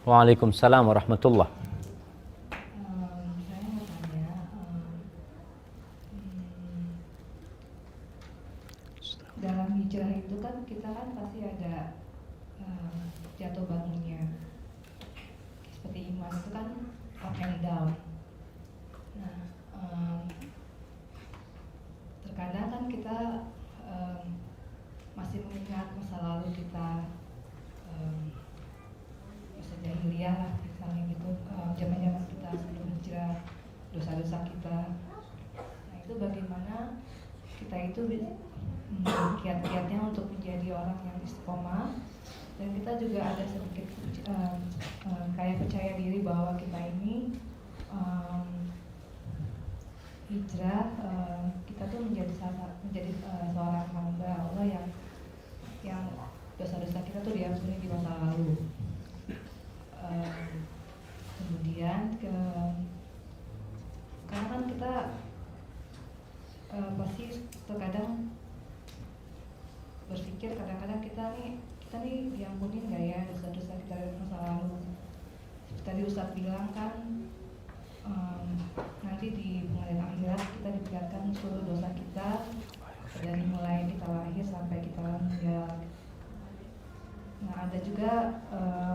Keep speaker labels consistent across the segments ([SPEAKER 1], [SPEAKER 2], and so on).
[SPEAKER 1] Waalaikumsalam warahmatullah.
[SPEAKER 2] Saya mau tanya, dalam hijrah itu kan kita kan pasti ada jatuh bangunnya. Seperti iman itu kan up and down. Nah, terkadang kan kita masih mengingat masa lalu kita, masa jahiliyah lah misalnya gitu, zaman-zaman kita sebelum hijrah, dosa-dosa kita. Nah itu bagaimana kita itu kiat-kiatnya untuk menjadi orang yang istiqomah, dan kita juga ada sedikit kayak percaya diri bahwa kita ini hijrah, kita tuh menjadi seorang hamba Allah yang dosa-dosa kita tuh diampuni di masa lalu. Kemudian karena kan kita pasti terkadang berpikir, kadang-kadang kita nih diampuni nggak ya dosa-dosa kita dari masa lalu. Seperti tadi Ustadz bilang kan, nanti di pengadilan akhirat kita diperlihatkan seluruh dosa kita dari mulai kita lahir sampai kita meninggal. Nah ada juga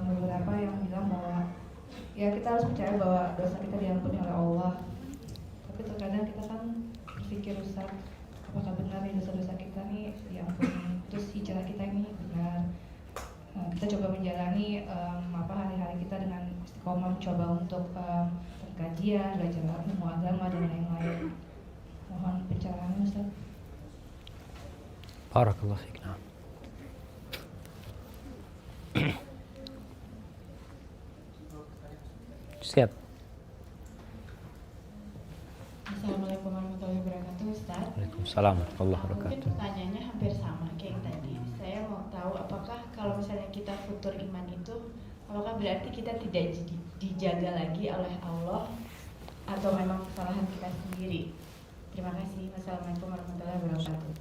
[SPEAKER 2] beberapa yang bilang bahwa ya kita harus percaya bahwa dosa kita diampuni oleh Allah. Tapi terkadang kita kan berpikir, Ustaz, apakah benar nih dosa-dosa kita nih diampuni, terus hijrah kita ini benar. Kita coba menjalani hari-hari kita dengan istiqomah, mencoba untuk kajian, belajar ilmu agama dan lain-lain. Mohon pencerahannya, Ustaz.
[SPEAKER 1] Barakallahu fiik. Siap.
[SPEAKER 3] Assalamualaikum warahmatullahi wabarakatuh, Ustaz.
[SPEAKER 1] Waalaikumsalam warahmatullahi
[SPEAKER 3] Mungkin
[SPEAKER 1] wabarakatuh.
[SPEAKER 3] pertanyaannya hampir sama kayak yang tadi. Saya mau tahu apakah kalau misalnya kita futur iman itu, apakah berarti kita tidak dijaga lagi oleh Allah atau memang kesalahan kita sendiri? Terima kasih. Wassalamualaikum warahmatullahi wabarakatuh.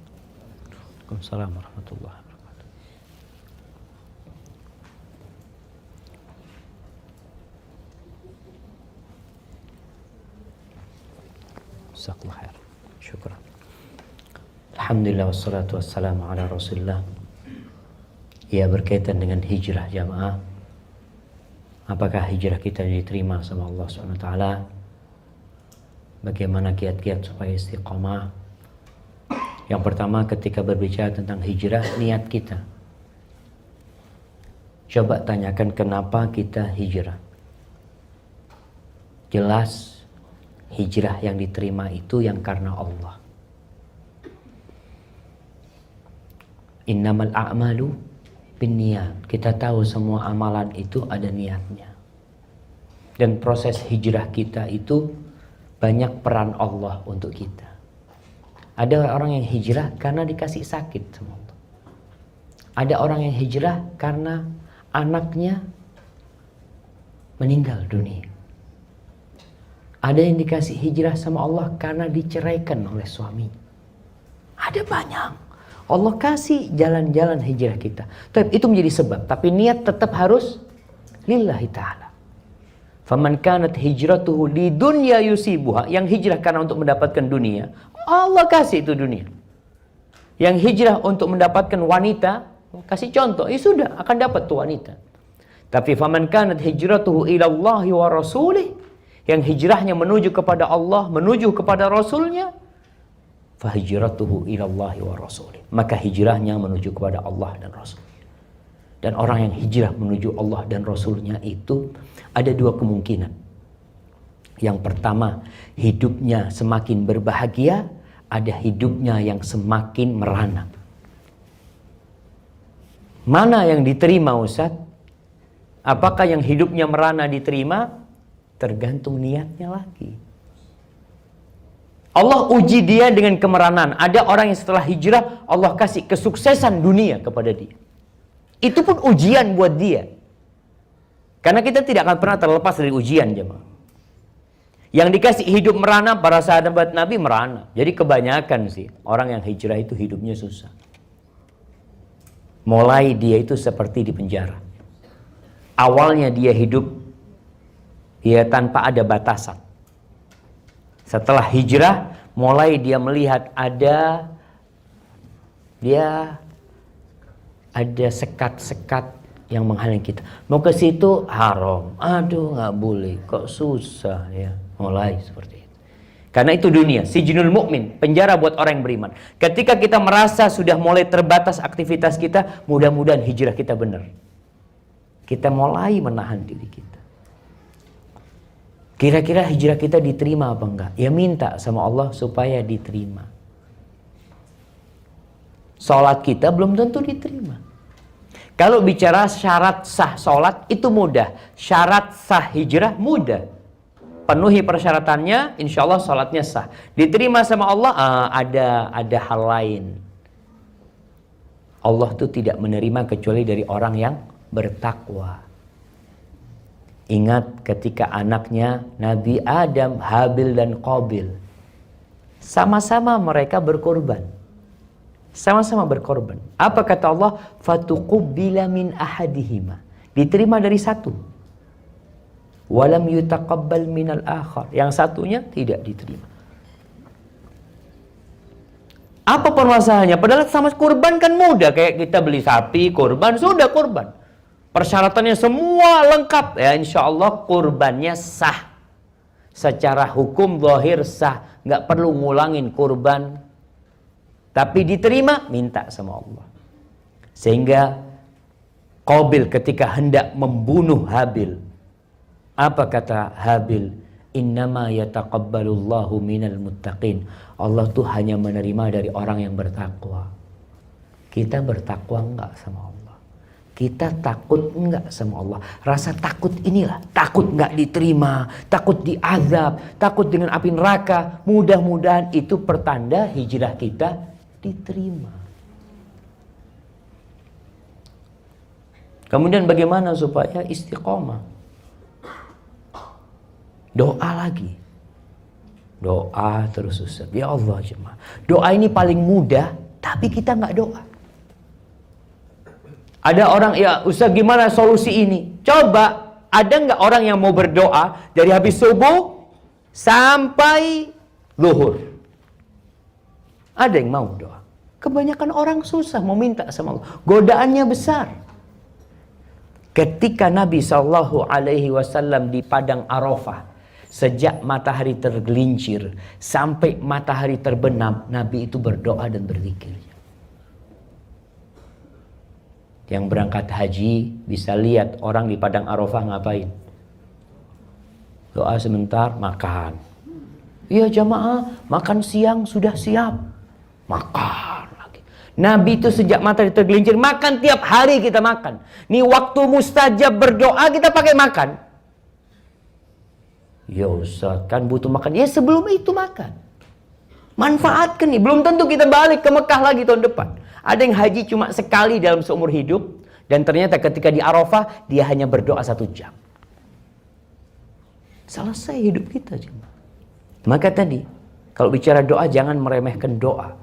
[SPEAKER 1] Waalaikumsalam warahmatullahi wabarakatuh. Jazakallahu khair. Syukran. Alhamdulillah wassalatu wassalamu ala Rasulillah. Ya, berkaitan dengan hijrah jamaah. Apakah hijrah kita diterima sama Allah SWT? Bagaimana kiat-kiat supaya istiqamah? Yang pertama, ketika berbicara tentang hijrah, niat kita. Coba tanyakan kenapa kita hijrah. Jelas hijrah yang diterima itu yang karena Allah. Innamal a'malu binniyat. Kita tahu semua amalan itu ada niatnya. Dan proses hijrah kita itu banyak peran Allah untuk kita. Ada orang yang hijrah karena dikasih sakit sama Allah. Ada orang yang hijrah karena anaknya meninggal dunia. Ada yang dikasih hijrah sama Allah karena diceraikan oleh suami. Ada banyak. Allah kasih jalan-jalan hijrah kita. Tapi itu menjadi sebab. Tapi niat tetap harus lillahi ta'ala. Faman kanat hijratuhu li dunya yusibuha. Yang hijrah karena untuk mendapatkan dunia, Allah kasih itu dunia. Yang hijrah untuk mendapatkan wanita, kasih contoh, ya sudah akan dapat tuh wanita. Tapi faman kanat hijratuhu ilallahi wa rasulih, yang hijrahnya menuju kepada Allah, menuju kepada Rasulnya, fahijratuhu ilallahi wa rasulih, maka hijrahnya menuju kepada Allah dan Rasulnya. Dan orang yang hijrah menuju Allah dan Rasulnya itu ada dua kemungkinan. Yang pertama, hidupnya semakin berbahagia, ada hidupnya yang semakin merana. Mana yang diterima, Ustaz? Apakah yang hidupnya merana diterima? Tergantung niatnya lagi. Allah uji dia dengan kemeranan. Ada orang yang setelah hijrah, Allah kasih kesuksesan dunia kepada dia. Itu pun ujian buat dia. Karena kita tidak akan pernah terlepas dari ujian, jemaah. Yang dikasih hidup merana, para sahabat Nabi merana. Jadi kebanyakan sih orang yang hijrah itu hidupnya susah. Mulai dia itu seperti di penjara. Awalnya dia hidup ya tanpa ada batasan. Setelah hijrah, mulai dia melihat ada sekat-sekat yang menghalangi kita. Mau ke situ haram, aduh nggak boleh, kok susah ya. Mulai seperti itu. Karena itu dunia, sijnul mukmin, penjara buat orang yang beriman. Ketika kita merasa sudah mulai terbatas aktivitas kita, mudah-mudahan hijrah kita benar. Kita mulai menahan diri kita. Kira-kira hijrah kita diterima apa enggak? Ya minta sama Allah supaya diterima. Sholat kita belum tentu diterima. Kalau bicara syarat sah sholat itu mudah. Syarat sah hijrah mudah. Penuhi persyaratannya, insya Allah sholatnya sah. Diterima sama Allah, ada hal lain. Allah tuh tidak menerima kecuali dari orang yang bertakwa. Ingat ketika anaknya Nabi Adam, Habil dan Qabil. Sama-sama mereka berkorban. Sama-sama berkorban. Apa kata Allah? Fatuqubbila min ahadihima. Diterima dari satu. Walam yutaqabbal minal akhar. Yang satunya tidak diterima. Apa permasalahannya? Padahal sama kurban kan mudah. Kayak kita beli sapi, kurban, sudah kurban. Persyaratannya semua lengkap. Ya insya Allah kurbannya sah. Secara hukum zahir sah. Nggak perlu ngulangin kurban. Tapi diterima, minta sama Allah. Sehingga Qabil ketika hendak membunuh Habil. Apa kata Habil? Innama yataqabbalullahu minal muttaqin. Allah tuh hanya menerima dari orang yang bertakwa. Kita bertakwa enggak sama Allah? Kita takut enggak sama Allah? Rasa takut inilah. Takut enggak diterima. Takut diazab. Takut dengan api neraka. Mudah-mudahan itu pertanda hijrah kita diterima. Kemudian bagaimana supaya istiqomah? Doa lagi. Doa terus Ustaz. Ya Allah jemaah. Doa ini paling mudah, tapi kita nggak doa. Ada orang, ya Ustaz gimana solusi ini? Coba, ada nggak orang yang mau berdoa dari habis subuh sampai zuhur? Ada yang mau doa? Kebanyakan orang susah mau minta sama Allah. Godaannya besar. Ketika Nabi SAW di Padang Arafah, sejak matahari tergelincir sampai matahari terbenam, Nabi itu berdoa dan berzikir. Yang berangkat haji bisa lihat orang di Padang Arafah ngapain. Doa sebentar, makan. Iya jamaah, makan siang sudah siap. Makan lagi. Nabi itu sejak matahari tergelincir, makan tiap hari kita makan. Nih waktu mustajab berdoa kita pakai makan. Ya Ustaz, kan butuh makan. Ya sebelum itu makan. Manfaatkan nih. Belum tentu kita balik ke Mekah lagi tahun depan. Ada yang haji cuma sekali dalam seumur hidup. Dan ternyata ketika di Arafah, dia hanya berdoa 1 jam. Selesai hidup kita. Maka tadi, kalau bicara doa, jangan meremehkan doa.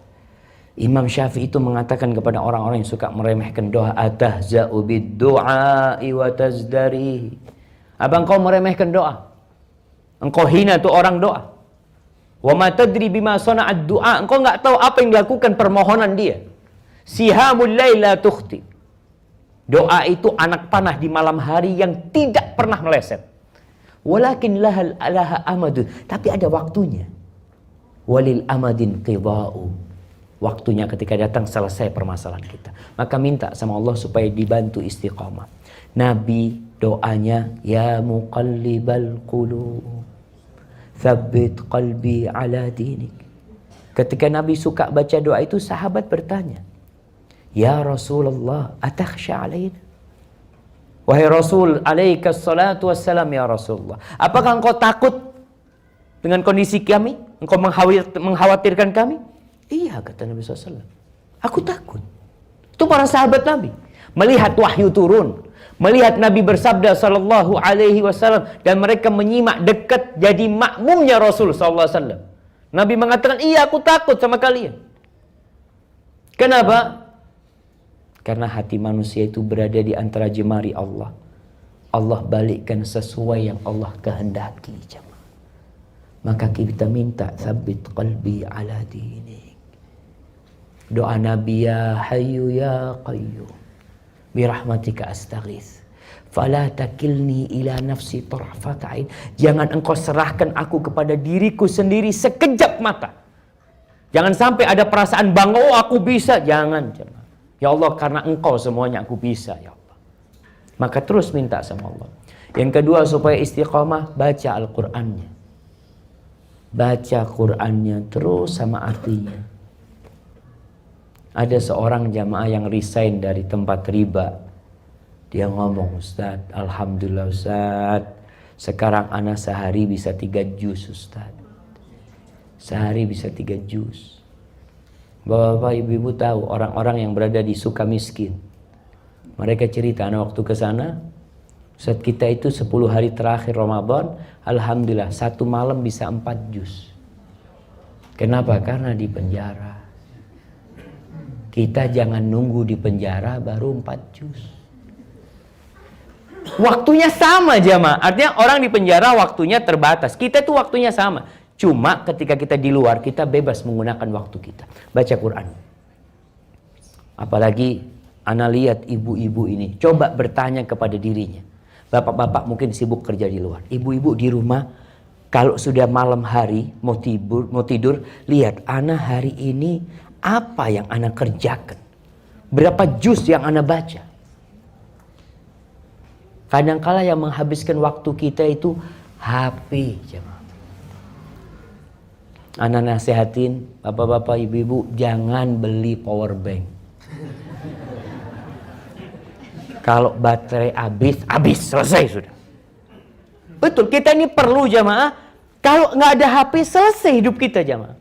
[SPEAKER 1] Imam Syafi'i itu mengatakan kepada orang-orang yang suka meremehkan doa, atahza'u bid-du'a'i wa tazdari. Apa engkau meremehkan doa? Engkau hina tuh orang doa. Wa ma tadri bima sana'ad du'a. Engkau enggak tahu apa yang dilakukan permohonan dia. Sihamul laila tukhti. Doa itu anak panah di malam hari yang tidak pernah meleset. Walakin laha amadu. Tapi ada waktunya. Walil amadin qida'u. Waktunya ketika datang selesai permasalahan kita. Maka minta sama Allah supaya dibantu istiqamah. Nabi doanya, ya muqallibal qulub, tsabbit qalbi ala dinik. Ketika Nabi suka baca doa itu, sahabat bertanya, ya Rasulullah, atakhsha alaina? Wahai Rasul, alaika salatu wassalam ya Rasulullah. Apakah engkau takut dengan kondisi kami? Engkau mengkhawatirkan kami? Iya, kata Nabi SAW. Aku takut. Itu para sahabat Nabi. Melihat wahyu turun. Melihat Nabi bersabda sallallahu alaihi wasallam. Dan mereka menyimak dekat jadi makmumnya Rasul sallallahu alaihi wasallam. Nabi mengatakan, iya aku takut sama kalian. Kenapa? Karena hati manusia itu berada di antara jemari Allah. Allah balikkan sesuai yang Allah kehendaki. Maka kita minta sabit qalbi ala dinik. Doa Nabi, ya hayyu ya qayyum birahmatika astaghits fala takilni ila nafsi tarfat ain. Jangan engkau serahkan aku kepada diriku sendiri sekejap mata. Jangan sampai ada perasaan bangga, oh aku bisa. Jangan. Ya Allah, karena engkau semuanya aku bisa ya Allah. Maka terus minta sama Allah. Yang kedua, supaya istiqamah, baca Al-Qur'annya. Baca Qur'annya terus sama artinya. Ada seorang jamaah yang resign dari tempat riba. Dia ngomong, Ustaz, alhamdulillah Ustaz, sekarang ana sehari bisa 3 juz Ustaz. Sehari bisa 3 juz. Bapak-bapak, ibu-ibu tahu orang-orang yang berada di Sukamiskin. Mereka cerita, ana waktu ke sana, Ustaz, kita itu 10 hari terakhir Ramadan, alhamdulillah 1 malam bisa 4 juz. Kenapa? Karena di penjara. Kita jangan nunggu di penjara baru 4 juz. Waktunya sama jamaah. Artinya orang di penjara waktunya terbatas. Kita tuh waktunya sama. Cuma ketika kita di luar, kita bebas menggunakan waktu kita. Baca Quran. Apalagi ana lihat ibu-ibu ini. Coba bertanya kepada dirinya. Bapak-bapak mungkin sibuk kerja di luar. Ibu-ibu di rumah, kalau sudah malam hari mau tidur, lihat ana hari ini apa yang ana kerjakan. Berapa juz yang ana baca. Kadangkala yang menghabiskan waktu kita itu HP. Ana nasihatin bapak-bapak, ibu-ibu, jangan beli power bank. Kalau baterai habis, selesai sudah. Betul, kita ini perlu jamaah. Kalau nggak ada HP, selesai hidup kita jamaah.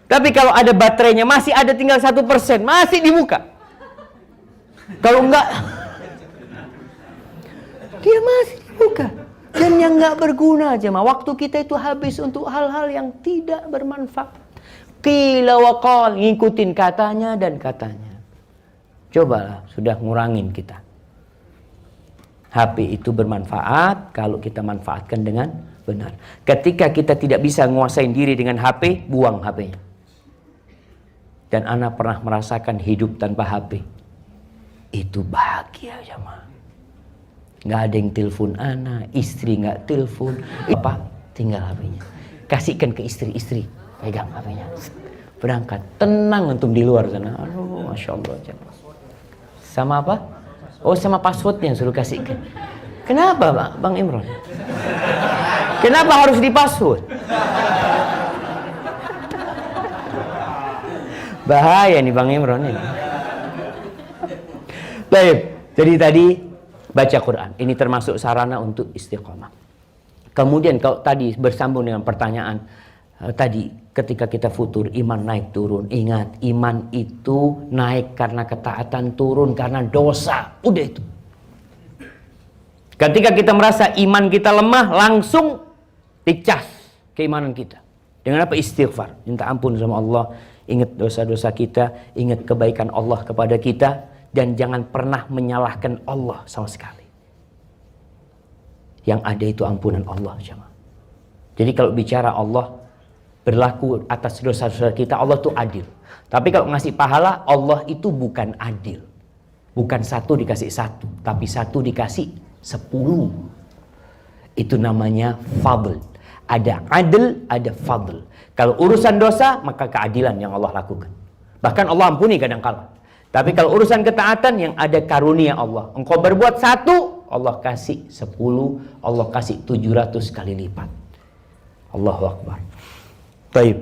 [SPEAKER 1] Tapi kalau ada baterainya, masih ada tinggal 1%, masih dibuka. Kalau nggak, dia masih dibuka. Dan yang nggak berguna jamaah. Waktu kita itu habis untuk hal-hal yang tidak bermanfaat. Qila wa qal, ngikutin katanya dan katanya. Cobalah, sudah ngurangin kita. HP itu bermanfaat kalau kita manfaatkan dengan benar. Ketika kita tidak bisa nguasain diri dengan HP, buang HP-nya. Dan ana pernah merasakan hidup tanpa HP. Itu bahagia jamaah. Nggak ada yang telepon ana, istri nggak telepon. Apa? Tinggal HP-nya. Kasihkan ke istri, pegang HP-nya. Berangkat, tenang untuk di luar sana. Aduh, Masya Allah jamaah. Sama apa? Oh, sama passwordnya suruh kasihkan. Kenapa Bang Imron? Kenapa harus di password? Bahaya nih Bang Imron ini. Baik, jadi tadi baca Quran. Ini termasuk sarana untuk istiqomah. Kemudian kalau tadi bersambung dengan pertanyaan tadi, ketika kita futur, iman naik turun. Ingat, iman itu naik karena ketaatan, turun karena dosa. Udah itu. Ketika kita merasa iman kita lemah, langsung dicas keimanan kita. Dengan apa? Istighfar. Minta ampun sama Allah. Ingat dosa-dosa kita. Ingat kebaikan Allah kepada kita. Dan jangan pernah menyalahkan Allah sama sekali. Yang ada itu ampunan Allah. Jadi kalau bicara Allah berlaku atas dosa-dosa kita, Allah itu adil. Tapi kalau ngasih pahala, Allah itu bukan adil. Bukan 1 dikasih 1, tapi 1 dikasih 10. Itu namanya fadl. Ada adil, ada fadl. Kalau urusan dosa, maka keadilan yang Allah lakukan. Bahkan Allah ampuni kadang-kala. Tapi kalau urusan ketaatan, yang ada karunia Allah. Engkau berbuat 1, Allah kasih 10, Allah kasih 700 kali lipat. Allahu Akbar. Baik.